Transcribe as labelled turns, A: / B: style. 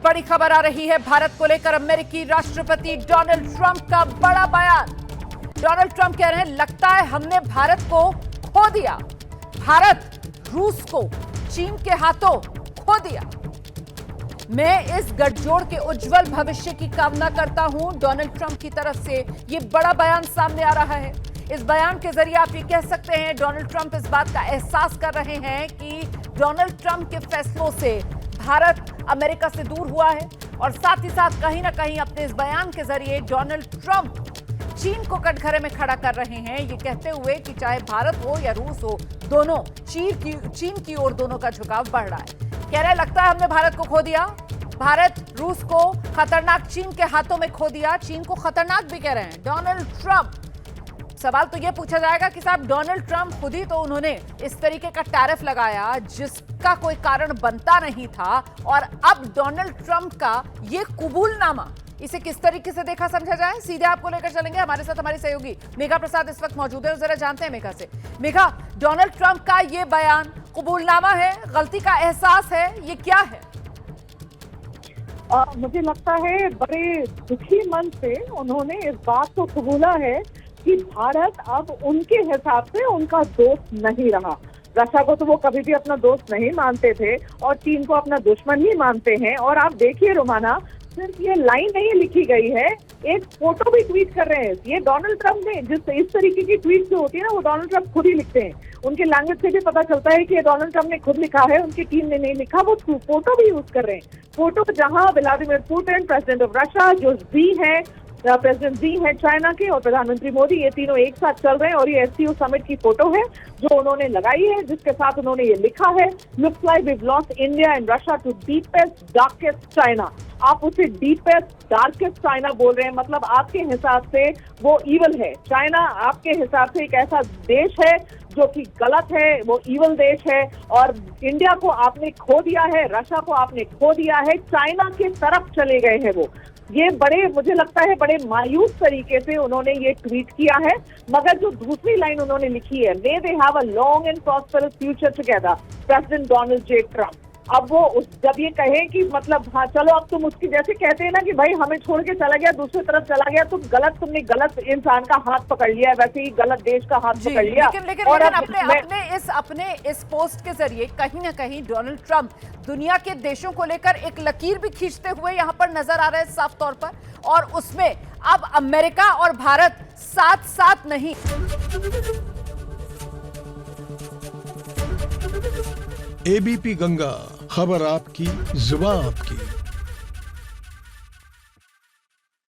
A: बड़ी खबर आ रही है भारत को लेकर। अमेरिकी राष्ट्रपति डोनाल्ड ट्रंप का बड़ा बयान। डोनाल्ड ट्रंप कह रहे हैं, लगता है हमने भारत को खो दिया। भारत रूस को चीन के हाथों खो दिया। मैं इस गठजोड़ के उज्जवल भविष्य की कामना करता हूं। डोनाल्ड ट्रंप की तरफ से यह बड़ा बयान सामने आ रहा है। इस बयान के जरिए आप ये कह सकते हैं डोनाल्ड ट्रंप इस बात का एहसास कर रहे हैं कि डोनाल्ड ट्रंप के फैसलों से भारत अमेरिका से दूर हुआ है, और साथ ही साथ कहीं ना कहीं अपने इस बयान के जरिए डोनाल्ड ट्रंप चीन को कटघरे में खड़ा कर रहे हैं, ये कहते हुए कि चाहे भारत हो या रूस हो, दोनों चीन की ओर दोनों का झुकाव बढ़ रहा है। कह रहे लगता है हमने भारत को खो दिया। भारत रूस को खतरनाक चीन के हाथों में खो दिया। चीन को खतरनाक भी कह रहे हैं डोनाल्ड ट्रंप। सवाल तो यह पूछा जाएगा कि साहब डोनाल्ड ट्रंप खुद ही तो उन्होंने इस तरीके का टैरिफ लगाया जिसका कोई कारण बनता नहीं था, और अब डोनाल्ड ट्रंप का ये कबूलनामा, इसे किस तरीके से देखा समझा जाए, सीधे आपको लेकर चलेंगे। हमारे साथ हमारी सहयोगी मेघा प्रसाद इस वक्त मौजूद है, जरा जानते हैं मेघा से। मेघा, डोनाल्ड ट्रंप का ये बयान कबूलनामा है, गलती का एहसास है, ये क्या है?
B: मुझे लगता है बड़े दुखी मन से उन्होंने इस बात को कबूला है कि भारत अब उनके हिसाब से उनका दोस्त नहीं रहा। रशिया को तो वो कभी भी अपना दोस्त नहीं मानते थे और चीन को अपना दुश्मन ही मानते हैं। और आप देखिए रोमाना, सिर्फ ये लाइन नहीं लिखी गई है, एक फोटो भी ट्वीट कर रहे हैं। ये डोनाल्ड ट्रंप ने, जिस इस तरीके की ट्वीट जो होती है ना, वो डोनाल्ड ट्रंप खुद ही लिखते हैं। उनके लैंग्वेज से भी पता चलता है कि ये डोनाल्ड ट्रंप ने खुद लिखा है, उनकी टीम ने नहीं लिखा। वो फोटो भी यूज कर रहे हैं। फोटो जहां Vladimir Putin, president of Russia, जो जी है, प्रेसिडेंट जी है चाइना के, और प्रधानमंत्री मोदी, ये तीनों एक साथ चल रहे हैं। और ये एससीओ समिट की फोटो है जो उन्होंने लगाई है, जिसके साथ उन्होंने ये लिखा है, looks like we have lost India and Russia to deepest darkest China. आप उसे डीपेस्ट डार्केस्ट चाइना बोल रहे हैं, मतलब आपके हिसाब से वो ईवल है। चाइना आपके हिसाब से एक ऐसा देश है जो कि गलत है, वो ईवल देश है। और इंडिया को आपने खो दिया है, रशिया को आपने खो दिया है, चाइना की तरफ चले गए हैं वो। ये बड़े, मुझे लगता है बड़े मायूस तरीके से उन्होंने ये ट्वीट किया है। मगर जो दूसरी लाइन उन्होंने लिखी है, may they have a long and prosperous future together, president Donald J Trump. अब वो जब ये कहें कि मतलब हाँ चलो, अब तुम उसकी जैसे कहते हैं ना कि भाई हमें छोड़ के चला गया, दूसरी तरफ चला गया, तुमने गलत इंसान का हाथ पकड़ लिया है, वैसे ही गलत देश का हाथ पकड़ लिया।
A: लेकिन अपने इस पोस्ट के जरिए कहीं ना कहीं डोनाल्ड ट्रंप दुनिया के देशों को लेकर एक लकीर भी खींचते हुए यहाँ पर नजर आ रहे हैं साफ तौर पर, और उसमें अब अमेरिका और भारत साथ साथ नहीं।
C: एबीपी गंगा, खबर आपकी, जुबान आपकी।